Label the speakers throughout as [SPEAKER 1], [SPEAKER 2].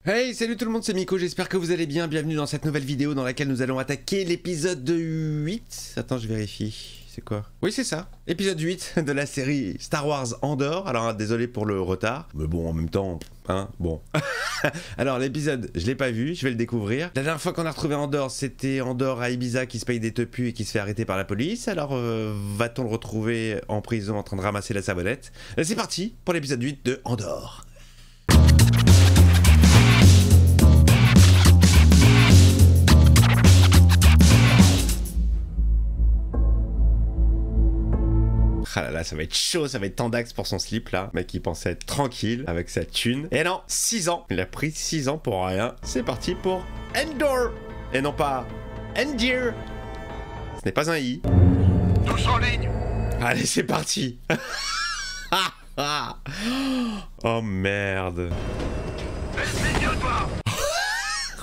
[SPEAKER 1] Hey, salut tout le monde, c'est Miko, j'espère que vous allez bien. Bienvenue dans cette nouvelle vidéo dans laquelle nous allons attaquer l'épisode 8. Attends, je vérifie. C'est quoi? Oui, c'est ça. Épisode 8 de la série Star Wars Andor. Alors, désolé pour le retard. Mais bon, en même temps, hein, bon. Alors, l'épisode, je l'ai pas vu, je vais le découvrir. La dernière fois qu'on a retrouvé Andor, c'était Andor à Ibiza qui se paye des teupus et qui se fait arrêter par la police. Alors, va-t-on le retrouver en prison en train de ramasser la savonnette? C'est parti pour l'épisode 8 de Andor. Ah là là, ça va être chaud, ça va être tendax pour son slip là. Le mec il pensait être tranquille avec sa thune. Et non, 6 ans. Il a pris 6 ans pour rien. C'est parti pour Endor. Et non pas Endir. Ce n'est pas un I.
[SPEAKER 2] Tous en ligne.
[SPEAKER 1] Allez, c'est parti. Oh merde.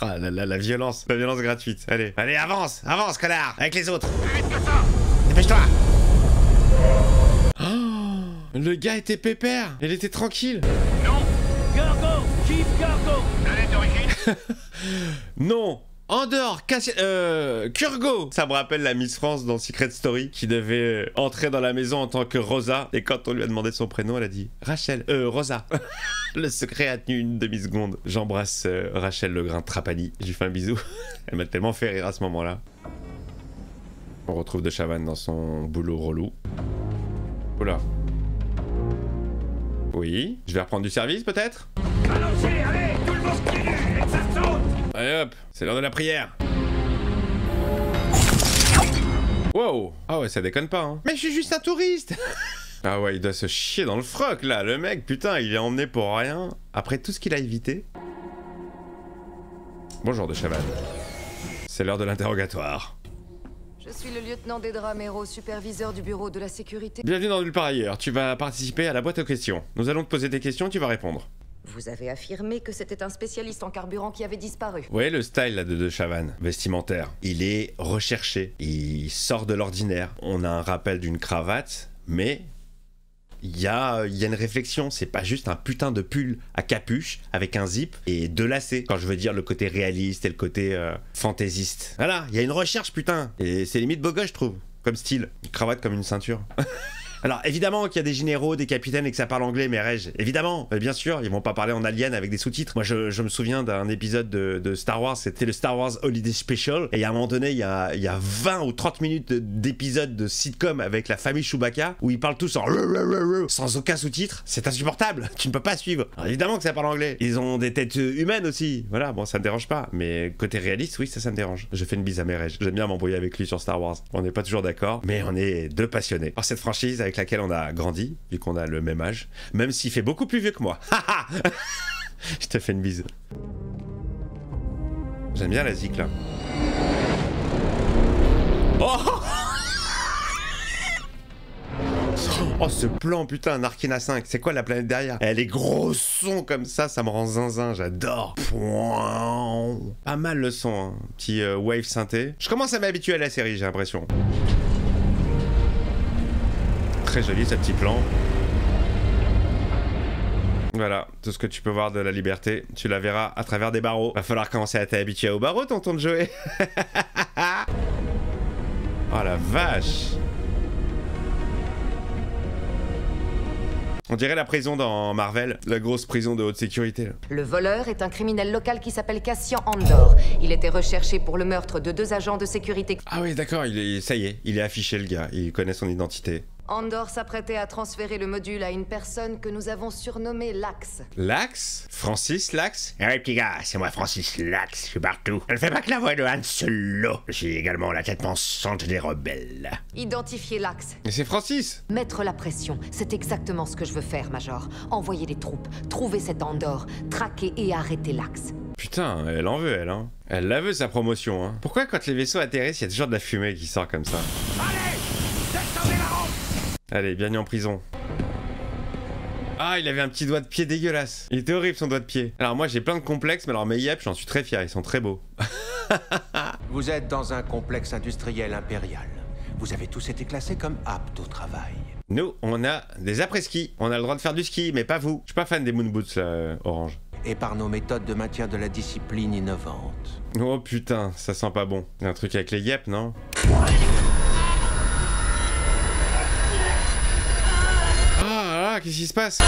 [SPEAKER 1] Ah là là, la violence gratuite. Allez, allez, avance, avance connard, avec les autres.
[SPEAKER 2] Plus vite que ça.
[SPEAKER 1] Dépêche-toi. Le gars était pépère, il était tranquille.
[SPEAKER 2] Non.
[SPEAKER 3] Gargo, Chief Gargo.
[SPEAKER 2] Planète d'origine.
[SPEAKER 1] Non, Andor, Kurgo. Ça me rappelle la Miss France dans Secret Story qui devait entrer dans la maison en tant que Rosa. Et quand on lui a demandé son prénom, elle a dit Rachel, Rosa. Le secret a tenu une demi-seconde. J'embrasse Rachel Legrain Trapani. Je lui fais un bisou. Elle m'a tellement fait rire à ce moment-là. On retrouve De Chavannes dans son boulot relou. Oula. Oui, je vais reprendre du service peut-être?
[SPEAKER 2] Allons-y, allez, tout le monde se pieds nus et que ça saute.
[SPEAKER 1] Allez hop, c'est l'heure de la prière. Wow. Ah ouais, ça déconne pas, hein. Mais je suis juste un touriste. Ah ouais, il doit se chier dans le froc, là. Le mec, putain, il est emmené pour rien. Après tout ce qu'il a évité. Bonjour, De Chavannes. C'est l'heure de l'interrogatoire.
[SPEAKER 4] Je suis le lieutenant Dedra Mero, superviseur du bureau de la sécurité.
[SPEAKER 1] Bienvenue dans Nulle part ailleurs. Tu vas participer à la boîte aux questions. Nous allons te poser des questions, tu vas répondre.
[SPEAKER 4] Vous avez affirmé que c'était un spécialiste en carburant qui avait disparu.
[SPEAKER 1] Ouais, le style là de Chavannes, vestimentaire. Il est recherché. Il sort de l'ordinaire. On a un rappel d'une cravate, mais il y a une réflexion. C'est pas juste un putain de pull à capuche avec un zip et 2 lacets. Quand je veux dire le côté réaliste et le côté fantaisiste. Voilà, il y a une recherche, putain. Et c'est limite beau gosse, je trouve. Comme style. Une cravate comme une ceinture. Alors évidemment qu'il y a des généraux, des capitaines et que ça parle anglais, mais évidemment, bien sûr, ils vont pas parler en alien avec des sous-titres. Moi je me souviens d'un épisode de Star Wars, c'était le Star Wars Holiday Special, et à un moment donné, il y a 20 ou 30 minutes d'épisode de sitcom avec la famille Chewbacca, où ils parlent tous sans aucun sous-titre. C'est insupportable, tu ne peux pas suivre. Alors, évidemment que ça parle anglais. Ils ont des têtes humaines aussi, voilà, bon ça me dérange pas, mais côté réaliste, oui, ça me dérange. Je fais une bise à Merej, j'aime bien m'embrouiller avec lui sur Star Wars. On n'est pas toujours d'accord, mais on est deux passionnés par cette franchise avec laquelle on a grandi, vu qu'on a le même âge, même s'il fait beaucoup plus vieux que moi. Je te fais une bise. J'aime bien la zik là. Oh, oh ce plan, putain, un Arkina 5, c'est quoi la planète derrière? Elle est gros son comme ça me rend zinzin, j'adore. Pas mal le son, hein. Petit wave synthé. Je commence à m'habituer à la série, j'ai l'impression. Très joli ce petit plan. Voilà, tout ce que tu peux voir de la liberté, tu la verras à travers des barreaux. Va falloir commencer à t'habituer aux barreaux, tonton Joey. Oh la vache. On dirait la prison dans Marvel, la grosse prison de haute sécurité. Là.
[SPEAKER 4] Le voleur est un criminel local qui s'appelle Cassian Andor. Il était recherché pour le meurtre de 2 agents de sécurité.
[SPEAKER 1] Ah oui, d'accord, ça y est, il est affiché le gars, il connaît son identité.
[SPEAKER 4] Andor s'apprêtait à transférer le module à une personne que nous avons surnommée Lax.
[SPEAKER 1] Lax? Francis Lax?
[SPEAKER 5] Eh oui, petit gars, c'est moi Francis Lax, je suis partout. Je ne fais pas que la voix de Han Solo. Je suis également la tête pensante des rebelles.
[SPEAKER 4] Identifiez Lax.
[SPEAKER 1] Mais c'est Francis!
[SPEAKER 4] Mettre la pression, c'est exactement ce que je veux faire, Major. Envoyer des troupes, trouver cet Andor, traquer et arrêter Lax.
[SPEAKER 1] Putain, elle en veut, elle, hein. Elle la veut, sa promotion, hein. Pourquoi, quand les vaisseaux atterrissent, il y a toujours de la fumée qui sort comme ça?
[SPEAKER 2] Allez, descendez la rampe.
[SPEAKER 1] Allez, bienvenue en prison. Ah, il avait un petit doigt de pied dégueulasse. Il était horrible, son doigt de pied. Alors moi, j'ai plein de complexes, mais alors mes yep, j'en suis très fier, ils sont très beaux.
[SPEAKER 6] Vous êtes dans un complexe industriel impérial. Vous avez tous été classés comme aptes au travail.
[SPEAKER 1] Nous, on a des après-ski. On a le droit de faire du ski, mais pas vous. Je suis pas fan des moon boots, là, orange.
[SPEAKER 6] et par nos méthodes de maintien de la discipline innovantes.
[SPEAKER 1] Oh putain, ça sent pas bon. Y a un truc avec les yep, non? Ah, qu'est-ce qui se passe?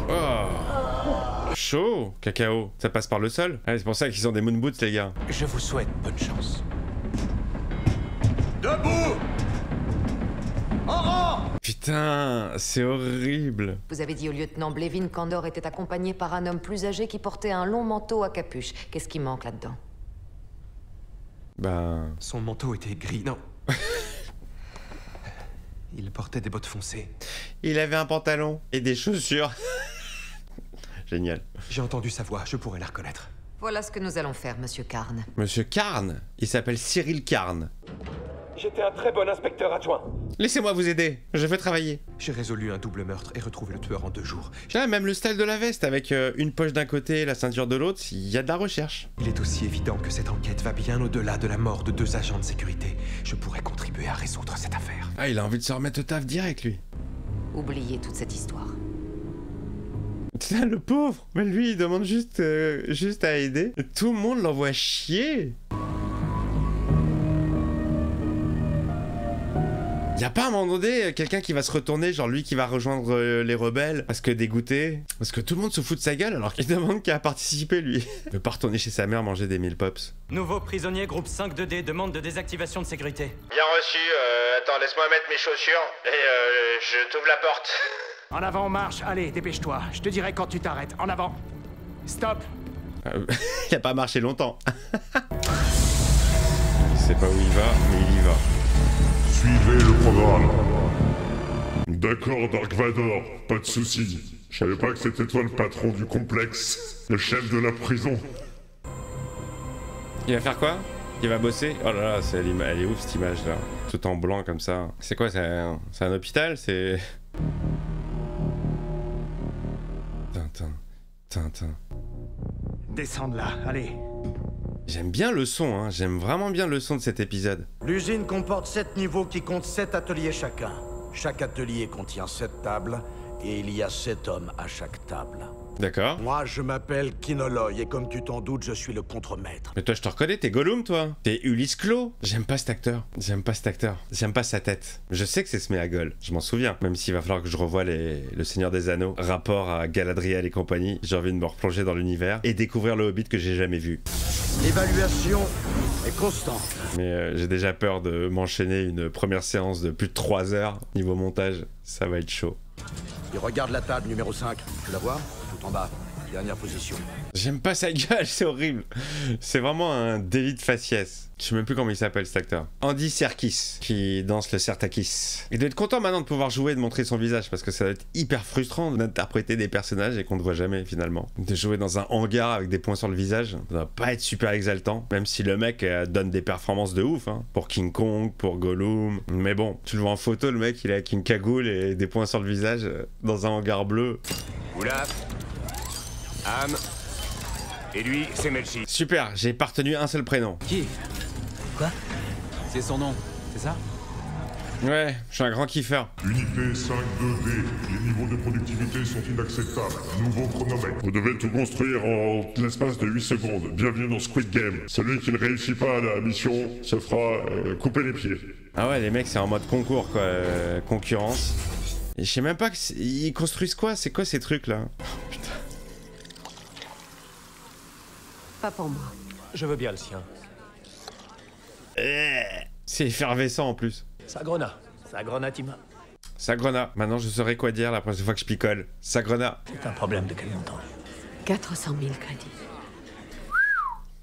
[SPEAKER 1] Oh. Chaud, cacao. Ça passe par le sol? Ah, c'est pour ça qu'ils ont des moon boots, les gars.
[SPEAKER 6] Je vous souhaite bonne chance.
[SPEAKER 2] Debout! En rang!
[SPEAKER 1] Putain, c'est horrible.
[SPEAKER 4] Vous avez dit au lieutenant Blevin qu'Andor était accompagné par un homme plus âgé qui portait un long manteau à capuche. Qu'est-ce qui manque là-dedans?
[SPEAKER 1] Ben...
[SPEAKER 6] Son manteau était gris, non. Il portait des bottes foncées.
[SPEAKER 1] Il avait un pantalon et des chaussures. Génial.
[SPEAKER 6] J'ai entendu sa voix, je pourrais la reconnaître.
[SPEAKER 4] Voilà ce que nous allons faire, monsieur Karn.
[SPEAKER 1] Monsieur Karn? Il s'appelle Cyril Karn.
[SPEAKER 3] J'étais un très bon inspecteur adjoint.
[SPEAKER 1] Laissez-moi vous aider, je vais travailler.
[SPEAKER 6] J'ai résolu un double meurtre et retrouvé le tueur en 2 jours.
[SPEAKER 1] Tiens, même le style de la veste avec une poche d'un côté et la ceinture de l'autre, il y a de la recherche.
[SPEAKER 6] Il est aussi évident que cette enquête va bien au-delà de la mort de 2 agents de sécurité. Je pourrais contribuer à résoudre cette affaire.
[SPEAKER 1] Ah, il a envie de se remettre au taf direct, lui.
[SPEAKER 4] Oubliez toute cette histoire.
[SPEAKER 1] Putain, le pauvre. Mais lui, il demande juste à aider. Tout le monde l'envoie chier. Y'a pas à un moment donné quelqu'un qui va se retourner, genre lui qui va rejoindre les rebelles parce que dégoûté? Parce que tout le monde se fout de sa gueule alors qu'il demande qu'à participer lui. Il veut pas retourner chez sa mère manger des mille pops.
[SPEAKER 7] Nouveau prisonnier groupe 5-2D demande de désactivation de sécurité.
[SPEAKER 5] Bien reçu, attends, laisse-moi mettre mes chaussures et je t'ouvre la porte.
[SPEAKER 3] En avant, marche. Allez, dépêche-toi. Je te dirai quand tu t'arrêtes. En avant. Stop.
[SPEAKER 1] Il a pas marché longtemps. Il sait pas où il va, mais il y va.
[SPEAKER 8] Suivez le programme. D'accord, Dark Vador, pas de soucis. Je savais pas que c'était toi le patron du complexe, le chef de la prison.
[SPEAKER 1] Il va faire quoi? Il va bosser? Oh là là, elle est ouf cette image là. Tout en blanc comme ça. C'est quoi? C'est un hôpital? C'est... Tintin.
[SPEAKER 3] Descends de là. Allez.
[SPEAKER 1] J'aime bien le son, hein. J'aime vraiment bien le son de cet épisode.
[SPEAKER 9] L'usine comporte 7 niveaux qui comptent 7 ateliers chacun. Chaque atelier contient 7 tables, et il y a 7 hommes à chaque table.
[SPEAKER 1] D'accord.
[SPEAKER 9] Moi, je m'appelle Kinoloy, et comme tu t'en doutes, je suis le contremaître.
[SPEAKER 1] Mais toi, je te reconnais, t'es Gollum, toi. T'es Ulysse Clos. J'aime pas cet acteur. J'aime pas sa tête. Je sais que c'est Sméagol, je m'en souviens. Même s'il va falloir que je revoie Le Seigneur des Anneaux, rapport à Galadriel et compagnie. J'ai envie de me replonger dans l'univers et découvrir le Hobbit que j'ai jamais vu.
[SPEAKER 9] L'évaluation est constante.
[SPEAKER 1] Mais j'ai déjà peur de m'enchaîner une première séance de plus de 3 heures. Niveau montage, ça va être chaud.
[SPEAKER 9] Et regarde la table numéro 5. Tu la vois? Tout en bas. Dernière position.
[SPEAKER 1] J'aime pas sa gueule, c'est horrible. C'est vraiment un délit de faciès. Je sais même plus comment il s'appelle cet acteur. Andy Serkis, qui danse le Sertakis. Il doit être content maintenant de pouvoir jouer et de montrer son visage, parce que ça doit être hyper frustrant d'interpréter des personnages et qu'on ne voit jamais finalement. De jouer dans un hangar avec des points sur le visage, ça doit pas être super exaltant, même si le mec donne des performances de ouf, hein. Pour King Kong, pour Gollum. Mais bon, tu le vois en photo, le mec il est avec une cagoule et des points sur le visage dans un hangar bleu.
[SPEAKER 2] Oula. Am. Et lui, c'est Melchi.
[SPEAKER 1] Super, j'ai pas retenu un seul prénom.
[SPEAKER 7] Qui? Quoi? C'est son nom, c'est ça?
[SPEAKER 1] Ouais, je suis un grand kiffeur.
[SPEAKER 8] Unité 5-2D, les niveaux de productivité sont inacceptables. Nouveau chronomètre. Vous devez tout construire en l'espace de 8 secondes. Bienvenue dans Squid Game. Celui qui ne réussit pas la mission se fera couper les pieds.
[SPEAKER 1] Ah ouais, les mecs, c'est en mode concours, quoi. Concurrence. Et je sais même pas ils construisent quoi. C'est quoi ces trucs là? Oh, putain.
[SPEAKER 4] Pas pour moi.
[SPEAKER 7] Je veux bien le sien.
[SPEAKER 1] C'est effervescent en plus.
[SPEAKER 7] Sagrona, Tima.
[SPEAKER 1] Sagrona. Maintenant, je saurai quoi dire la prochaine fois que je picole. Sagrona.
[SPEAKER 7] C'est un problème de quel montant?
[SPEAKER 4] 400 000 crédits.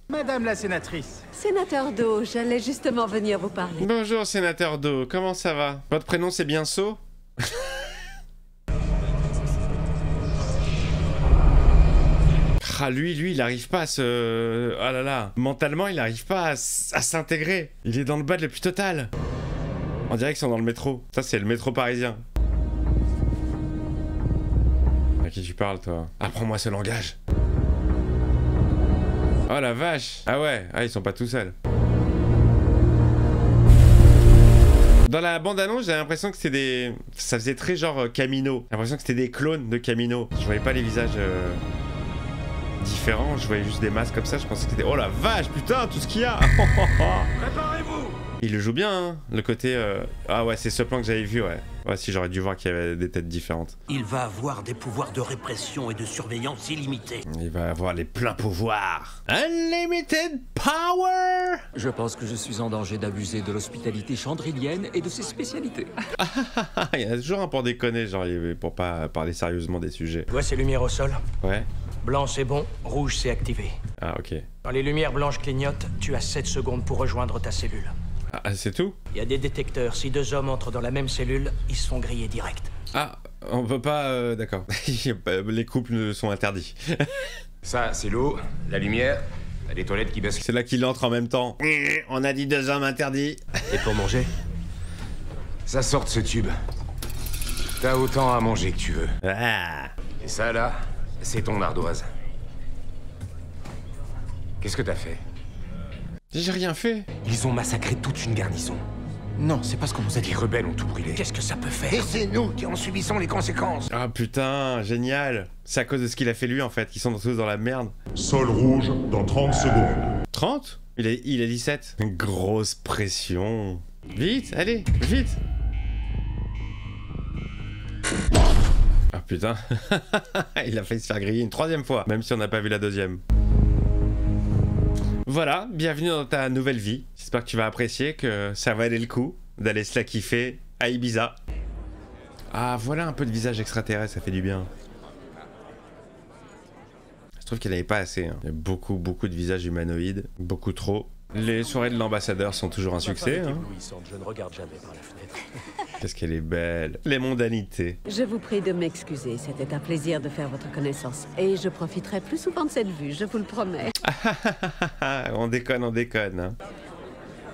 [SPEAKER 3] Madame la sénatrice.
[SPEAKER 10] Sénateur Do, j'allais justement venir vous parler.
[SPEAKER 1] Bonjour, sénateur Do. Comment ça va? Votre prénom, c'est bien So? Ah, lui, il arrive pas à se... Ah là là. Mentalement, il arrive pas à s'intégrer. Il est dans le bad le plus total. On dirait qu'ils sont dans le métro. Ça, c'est le métro parisien. À qui tu parles, toi? Apprends-moi ce langage. Oh la vache. Ah ouais, ils sont pas tout seuls. Dans la bande-annonce, j'ai l'impression que c'était des... Ça faisait très genre Camino. J'ai l'impression que c'était des clones de Camino. Je voyais pas les visages... différent. Je voyais juste des masques comme ça, je pensais que c'était... Oh la vache, putain, tout ce qu'il y a.
[SPEAKER 3] Préparez-vous.
[SPEAKER 1] Il le joue bien, hein, le côté... Ah ouais, c'est ce plan que j'avais vu, ouais. Ouais, si j'aurais dû voir qu'il y avait des têtes différentes.
[SPEAKER 11] Il va avoir des pouvoirs de répression et de surveillance illimités.
[SPEAKER 1] Il va avoir les pleins pouvoirs. Unlimited power.
[SPEAKER 7] Je pense que je suis en danger d'abuser de l'hospitalité chandrilienne et de ses spécialités.
[SPEAKER 1] Il y en a toujours un pour déconner, genre pour pas parler sérieusement des sujets.
[SPEAKER 3] Tu vois ces lumières au sol?
[SPEAKER 1] Ouais.
[SPEAKER 3] Blanc c'est bon, rouge c'est activé.
[SPEAKER 1] Ah ok.
[SPEAKER 3] Quand les lumières blanches clignotent, tu as 7 secondes pour rejoindre ta cellule.
[SPEAKER 1] Ah c'est tout?
[SPEAKER 3] Il y a des détecteurs, si 2 hommes entrent dans la même cellule, ils se font griller direct.
[SPEAKER 1] Ah, on peut pas... D'accord. Les couples sont interdits.
[SPEAKER 2] Ça, c'est l'eau, la lumière, les toilettes qui baissent.
[SPEAKER 1] C'est là qu'il entre en même temps. On a dit 2 hommes interdits.
[SPEAKER 2] Et pour manger? Ça sort de ce tube. T'as autant à manger que tu veux.
[SPEAKER 1] Ah.
[SPEAKER 2] Et ça, là, c'est ton ardoise. Qu'est-ce que t'as fait?
[SPEAKER 1] J'ai rien fait.
[SPEAKER 2] Ils ont massacré toute une garnison. Non, c'est pas ce qu'on nous a dit. Les rebelles ont tout brûlé.
[SPEAKER 3] Qu'est-ce que ça peut faire?
[SPEAKER 2] Et c'est nous qui en subissons les conséquences.
[SPEAKER 1] Ah putain, génial. C'est à cause de ce qu'il a fait lui en fait, qu'ils sont tous dans la merde.
[SPEAKER 8] Sol rouge dans 30 secondes.
[SPEAKER 1] 30? Il est 17. Une grosse pression. Vite, allez, vite. Ah putain. Il a failli se faire griller une 3e fois, même si on n'a pas vu la 2e. Voilà, bienvenue dans ta nouvelle vie. J'espère que tu vas apprécier, que ça valait le coup d'aller se la kiffer à Ibiza. Ah, voilà un peu de visage extraterrestre, ça fait du bien. Je trouve qu'il n'y en avait pas assez. Hein. Il y a beaucoup de visages humanoïdes, beaucoup trop. Les soirées de l'ambassadeur sont toujours un succès. Hein.
[SPEAKER 3] Je ne regarde jamais par la fenêtre.
[SPEAKER 1] Qu'est-ce qu'elle est belle. Les mondanités.
[SPEAKER 10] Je vous prie de m'excuser, c'était un plaisir de faire votre connaissance. Et je profiterai plus souvent de cette vue, je vous le promets.
[SPEAKER 1] On déconne, on déconne. Hein.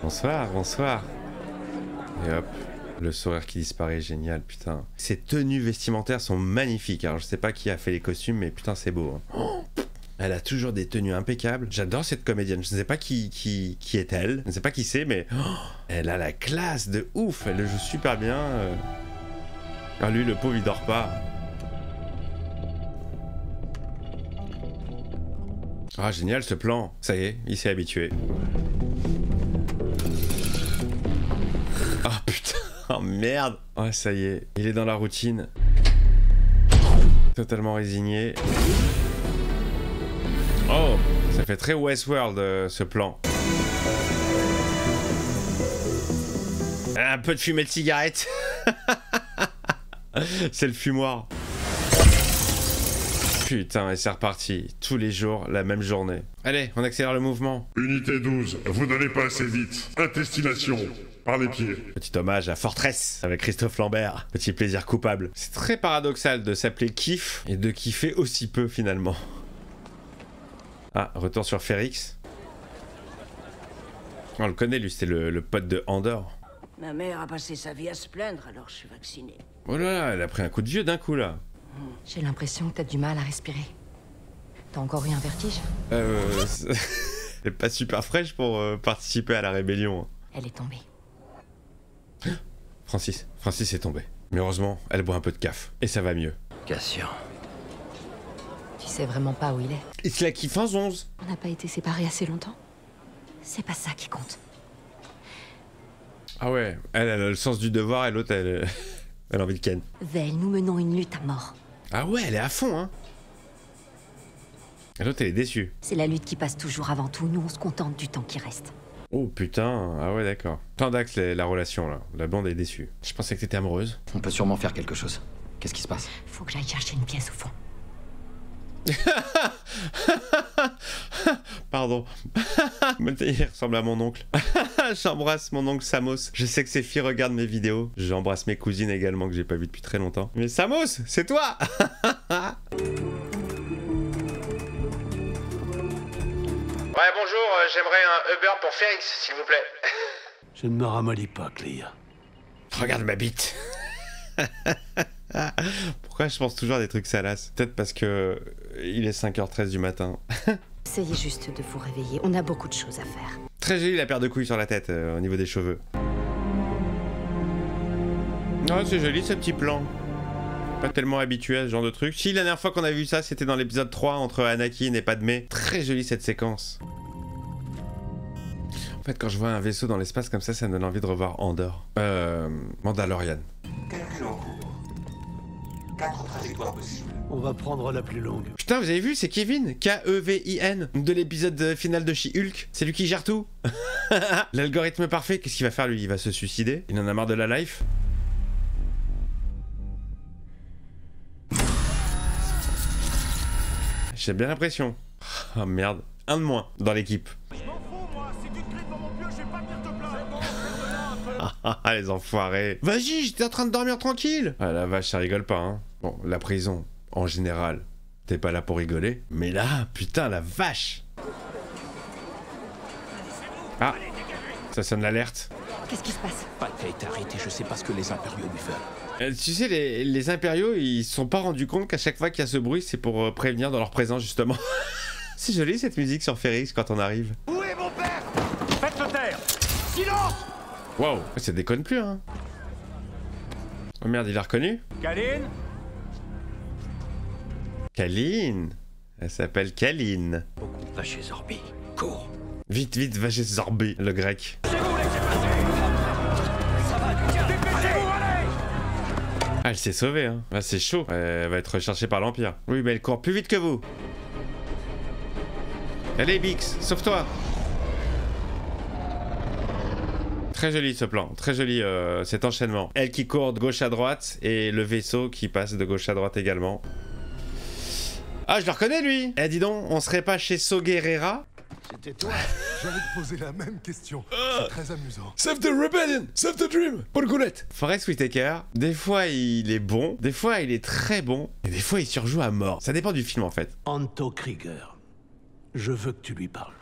[SPEAKER 1] Bonsoir, bonsoir. Et hop, le sourire qui disparaît, génial, putain. Ces tenues vestimentaires sont magnifiques. Alors je sais pas qui a fait les costumes, mais putain c'est beau. Hein. Oh, elle a toujours des tenues impeccables. J'adore cette comédienne. Je ne sais pas qui est-elle. Je ne sais pas qui c'est, mais oh, elle a la classe de ouf. Elle le joue super bien. Ah, lui, le pauvre, il dort pas. Ah, génial ce plan. Ça y est, il s'est habitué. Ah, putain. Oh, merde. Oh, ça y est. Il est dans la routine. Totalement résigné. Oh, ça fait très Westworld ce plan. Un peu de fumée de cigarette. C'est le fumoir. Putain, et c'est reparti. Tous les jours, la même journée. Allez, on accélère le mouvement.
[SPEAKER 8] Unité 12, vous n'allez pas assez vite. Intestination, par les pieds.
[SPEAKER 1] Petit hommage à Fortress avec Christophe Lambert. Petit plaisir coupable. C'est très paradoxal de s'appeler Kiff et de kiffer aussi peu finalement. Ah, retour sur Férix. On le connaît, lui, c'était le pote de Andor.
[SPEAKER 12] Ma mère a passé sa vie à se plaindre, alors je suis vacciné.
[SPEAKER 1] Oh là là, elle a pris un coup de vieux d'un coup, là.
[SPEAKER 4] J'ai l'impression que t'as du mal à respirer. T'as encore eu un vertige?
[SPEAKER 1] Elle est pas super fraîche pour participer à la rébellion.
[SPEAKER 4] Elle est tombée.
[SPEAKER 1] Francis est tombé. Mais heureusement, elle boit un peu de caf. Et ça va mieux.
[SPEAKER 11] Cassian.
[SPEAKER 4] Tu sais vraiment pas où il est.
[SPEAKER 1] Il se la kiffe en 11.
[SPEAKER 4] On n'a pas été séparés assez longtemps. C'est pas ça qui compte.
[SPEAKER 1] Ah ouais, elle a le sens du devoir et l'autre, elle a envie de ken.
[SPEAKER 4] Vel, nous menons une lutte à mort.
[SPEAKER 1] Ah ouais, elle est à fond, hein. Et l'autre, elle est déçue.
[SPEAKER 4] C'est la lutte qui passe toujours avant tout. Nous, on se contente du temps qui reste.
[SPEAKER 1] Oh putain, ah ouais, d'accord. Tendax, la relation, là. La blonde est déçue. Je pensais que t'étais amoureuse.
[SPEAKER 7] On peut sûrement faire quelque chose. Qu'est-ce qui se passe?
[SPEAKER 4] Faut que j'aille chercher une pièce au fond.
[SPEAKER 1] Pardon. Il ressemble à mon oncle. J'embrasse mon oncle Samos. Je sais que ses filles regardent mes vidéos. J'embrasse mes cousines également que j'ai pas vues depuis très longtemps. Mais Samos, c'est toi.
[SPEAKER 13] Ouais, bonjour, j'aimerais un Uber pour Félix, s'il vous plaît.
[SPEAKER 11] Je ne me ramollis pas, Clea.
[SPEAKER 1] Regarde ma bite. Pourquoi je pense toujours à des trucs salaces? Peut-être parce que il est 5h13 du matin.
[SPEAKER 4] Essayez juste de vous réveiller, on a beaucoup de choses à faire.
[SPEAKER 1] Très jolie la paire de couilles sur la tête au niveau des cheveux. Oh, c'est joli ce petit plan. Pas tellement habitué à ce genre de truc. Si, la dernière fois qu'on a vu ça, c'était dans l'épisode 3 entre Anakin et Padmé. Très jolie cette séquence. En fait, quand je vois un vaisseau dans l'espace comme ça me donne envie de revoir Andor. Mandalorian.
[SPEAKER 14] Calcul en cours. 4 trajectoires possibles.
[SPEAKER 11] On va prendre la plus longue.
[SPEAKER 1] Putain, vous avez vu, c'est Kevin, K-E-V-I-N, de l'épisode final de She-Hulk. C'est lui qui gère tout. L'algorithme parfait, qu'est-ce qu'il va faire lui? Il va se suicider? Il en a marre de la life? J'ai bien l'impression. Oh merde, un de moins dans l'équipe. Ah les enfoirés. Vas-y, j'étais en train de dormir tranquille. Ah la vache, ça rigole pas hein. Bon, la prison, en général, t'es pas là pour rigoler. Mais là, putain, la vache. Ah, ça sonne l'alerte.
[SPEAKER 4] Qu'est-ce qui se passe?
[SPEAKER 11] Pata est arrêté, je sais pas ce que les impériaux lui veulent.
[SPEAKER 1] Tu sais, les impériaux, ils se sont pas rendus compte qu'à chaque fois qu'il y a ce bruit, c'est pour prévenir dans leur présence, justement. C'est joli cette musique sur Ferrix quand on arrive.
[SPEAKER 3] Où est mon père? Faites-le taire! Silence!
[SPEAKER 1] Waouh, ça déconne plus, hein. Oh merde, il l'a reconnu?
[SPEAKER 3] Kaline?
[SPEAKER 1] Kaline. Elle s'appelle Kaline.
[SPEAKER 11] Va chez Zorbi, cours.
[SPEAKER 1] Vite, vite, va chez Zorbi, le grec. Ah, elle s'est sauvée, hein. Ah, c'est chaud. Elle va être recherchée par l'Empire. Oui, mais elle court plus vite que vous. Allez, Bix, sauve-toi. Très joli ce plan, très joli cet enchaînement. Elle qui court de gauche à droite et le vaisseau qui passe de gauche à droite également. Ah, je le reconnais lui. Eh dis donc, on serait pas chez So Guerrera?
[SPEAKER 15] C'était toi. J'allais te poser la même question. C'est très amusant.
[SPEAKER 1] Save the rebellion, save the dream. Paul Goulette. Forest Whitaker, des fois il est bon, des fois il est très bon, et des fois il surjoue à mort. Ça dépend du film en fait.
[SPEAKER 11] Anto Krieger, je veux que tu lui parles.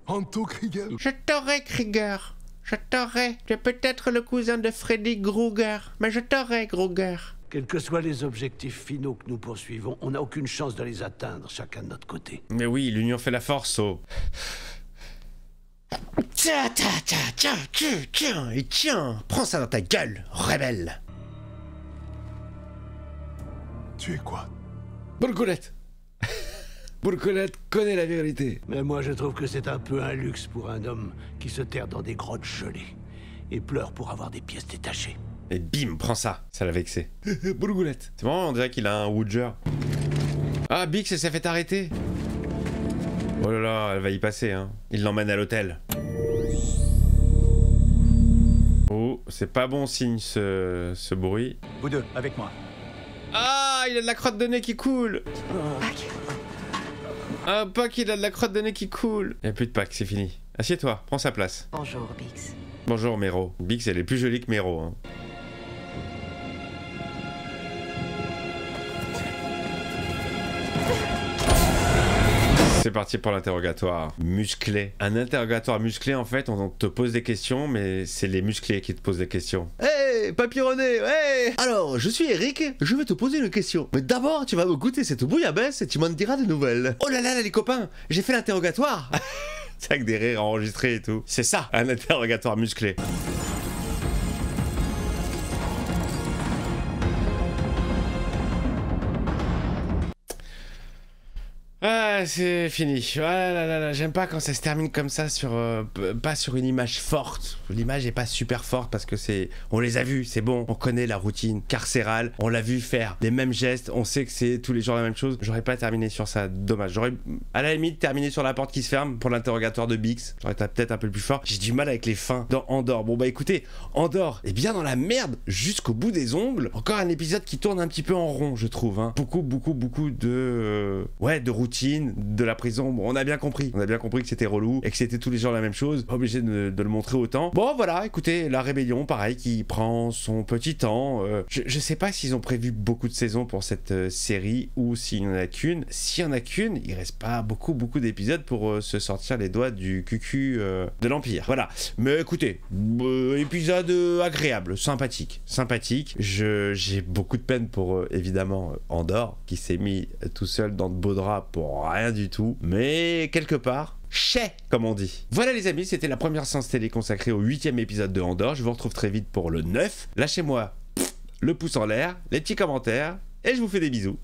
[SPEAKER 15] Anto Krieger?
[SPEAKER 1] Je t'aurais, Krieger. Je t'aurais. Tu es peut-être le cousin de Freddy Krueger, mais je t'aurais, Krueger.
[SPEAKER 11] Quels que soient les objectifs finaux que nous poursuivons, on n'a aucune chance de les atteindre, chacun de notre côté.
[SPEAKER 1] Mais oui, l'union fait la force, So. Tiens, et tiens, prends ça dans ta gueule, rebelle.
[SPEAKER 15] Tu es quoi?
[SPEAKER 1] Bourgoulette. Bourgoulette connaît la vérité.
[SPEAKER 11] Mais moi, je trouve que c'est un peu un luxe pour un homme qui se terre dans des grottes gelées et pleure pour avoir des pièces détachées.
[SPEAKER 1] Et bim, prends ça. Ça l'a vexé. Bourgoulette. C'est bon, on dirait qu'il a un Woodger. Ah, Bix, elle s'est fait arrêter. Oh là là, elle va y passer, hein. Il l'emmène à l'hôtel. Oh, c'est pas bon signe ce bruit.
[SPEAKER 3] Vous deux, avec moi.
[SPEAKER 1] Ah, il a de la crotte de nez qui coule. Ah, Pac, il a de la crotte de nez qui coule. Il n'y a plus de Pac, c'est fini. Assieds-toi, prends sa place.
[SPEAKER 4] Bonjour, Bix.
[SPEAKER 1] Bonjour, Mero. Bix, elle est plus jolie que Mero, hein. C'est parti pour l'interrogatoire musclé. Un interrogatoire musclé, en fait, on te pose des questions, mais c'est les musclés qui te posent des questions. Hey, papyronné, hey. Alors, je suis Eric, je vais te poser une question. Mais d'abord, tu vas me goûter cette bouillabaisse et tu m'en diras des nouvelles. Oh là là, les copains, j'ai fait l'interrogatoire. C'est avec des rires enregistrés et tout. C'est ça, un interrogatoire musclé. Ah, c'est fini. Ah là là là, j'aime pas quand ça se termine comme ça sur pas sur une image forte. L'image est pas super forte parce que on les a vus, c'est bon, on connaît la routine carcérale, on l'a vu faire les mêmes gestes, on sait que c'est tous les jours la même chose. J'aurais pas terminé sur ça, dommage. J'aurais à la limite terminé sur la porte qui se ferme pour l'interrogatoire de Bix. J'aurais été peut-être un peu plus fort. J'ai du mal avec les fins dans Andor. Bon bah écoutez, Andor est bien dans la merde jusqu'au bout des ongles. Encore un épisode qui tourne un petit peu en rond, je trouve, hein. Beaucoup de de routine, de la prison. Bon, on a bien compris que c'était relou et que c'était tous les jours la même chose. Pas obligé de le montrer autant. Bon voilà, écoutez, la rébellion, pareil, qui prend son petit temps. Je sais pas s'ils ont prévu beaucoup de saisons pour cette série ou s'il n'y en a qu'une. S'il y en a qu'une, il reste pas beaucoup d'épisodes pour se sortir les doigts du cucu de l'Empire. Voilà. Mais écoutez, épisode agréable, sympathique. J'ai beaucoup de peine pour évidemment Andor qui s'est mis tout seul dans de beaux draps pour rien du tout, mais quelque part chais, comme on dit. Voilà les amis, c'était la première séance télé consacrée au 8e épisode de Andor. Je vous retrouve très vite pour le 9. Lâchez-moi le pouce en l'air, les petits commentaires, et je vous fais des bisous.